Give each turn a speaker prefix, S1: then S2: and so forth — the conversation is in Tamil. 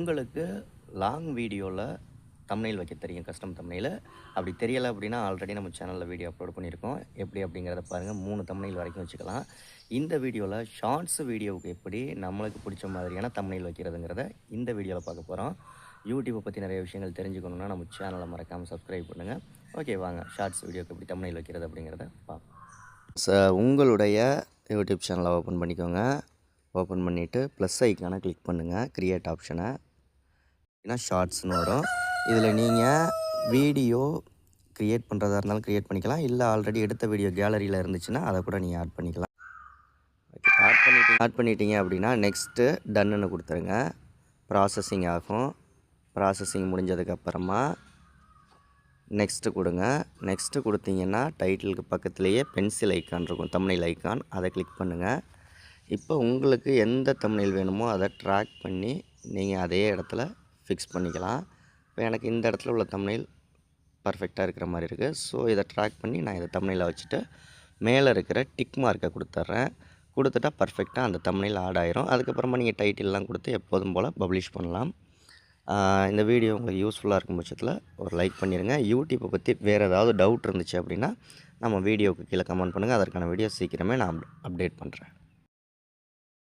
S1: உங்களுக்கு லாங் வீடியோவில் தம்ப்நெயில் வைக்க தெரியும், கஸ்டம் தம்ப்நெயில். அப்படி தெரியலை அப்படின்னா ஆல்ரெடி நம்ம சேனலில் வீடியோ அப்லோட் பண்ணியிருக்கோம். எப்படி அப்படிங்கிறத பாருங்கள். 3 தம்ப்நெயில் வரைக்கும் வச்சுக்கலாம். இந்த வீடியோவில் ஷார்ட்ஸ் வீடியோவுக்கு எப்படி நம்மளுக்கு பிடிச்ச மாதிரியான தம்ப்நெயில் வைக்கிறதுங்கிறத இந்த வீடியோவில் பார்க்க போகிறோம். யூடியூப்பை பற்றி நிறைய விஷயங்கள் தெரிஞ்சுக்கணுன்னா நம்ம சேனலை மறக்காமல் சப்ஸ்கிரைப் பண்ணுங்கள். ஓகே, வாங்க ஷார்ட்ஸ் வீடியோவுக்கு எப்படி தம்ப்நெயில் வைக்கிறது அப்படிங்கிறத பார்ப்போம். உங்களுடைய யூடியூப் சேனலை ஓப்பன் பண்ணிக்கோங்க. ஓப்பன் பண்ணிவிட்டு ப்ளஸ் ஐக்கானை கிளிக் பண்ணுங்கள், க்ரியேட் ஆப்ஷனை. ஏன்னா ஷார்ட்ஸ்னு வரும். இதில் நீங்கள் வீடியோ க்ரியேட் பண்ணுறதா இருந்தாலும் க்ரியேட் பண்ணிக்கலாம், இல்லை ஆல்ரெடி எடுத்த வீடியோ கேலரியில் இருந்துச்சுன்னா அதை கூட நீங்கள் ஆட் பண்ணிக்கலாம். ஓகே, ஆட் பண்ணிட்டீங்க அப்படின்னா நெக்ஸ்ட்டு டன்னுன்னு கொடுத்துருங்க. ப்ராசஸிங் ஆகும். ப்ராசஸிங் முடிஞ்சதுக்கப்புறமா நெக்ஸ்ட்டு கொடுங்க. நெக்ஸ்ட்டு கொடுத்தீங்கன்னா டைட்டிலுக்கு பக்கத்துலேயே பென்சில் ஐக்கான் இருக்கும், தம்ப்நெயில் ஐக்கான், அதை கிளிக் பண்ணுங்கள். இப்போ உங்களுக்கு எந்த தம்ப்நெயில் வேணுமோ அதை ட்ராக் பண்ணி நீங்கள் அதே இடத்துல ஃபிக்ஸ் பண்ணிக்கலாம். இப்போ எனக்கு இந்த இடத்துல உள்ள தம்ப்நெயில் பர்ஃபெக்டாக இருக்கிற மாதிரி இருக்குது. ஸோ இதை ட்ராக் பண்ணி நான் இதை தம்ப்நெயிலை வச்சுட்டு மேலே இருக்கிற டிக் மார்க்கை கொடுத்துட்றேன். கொடுத்துட்டா பர்ஃபெக்டாக அந்த தம்ப்நெயில் ஆட் ஆயிரும். அதுக்கப்புறமா நீங்கள் டைட்டில்லாம் கொடுத்து எப்போதும் போல் பப்ளிஷ் பண்ணலாம். இந்த வீடியோ உங்களுக்கு யூஸ்ஃபுல்லாக இருக்கும் பட்சத்தில் ஒரு லைக் பண்ணிடுங்க. யூடியூப்பை பற்றி வேறு ஏதாவது டவுட் இருந்துச்சு அப்படின்னா நம்ம வீடியோவுக்கு கீழே கமெண்ட் பண்ணுங்கள். அதற்கான வீடியோ சீக்கிரமே நான் அப்டேட் பண்ணுறேன்.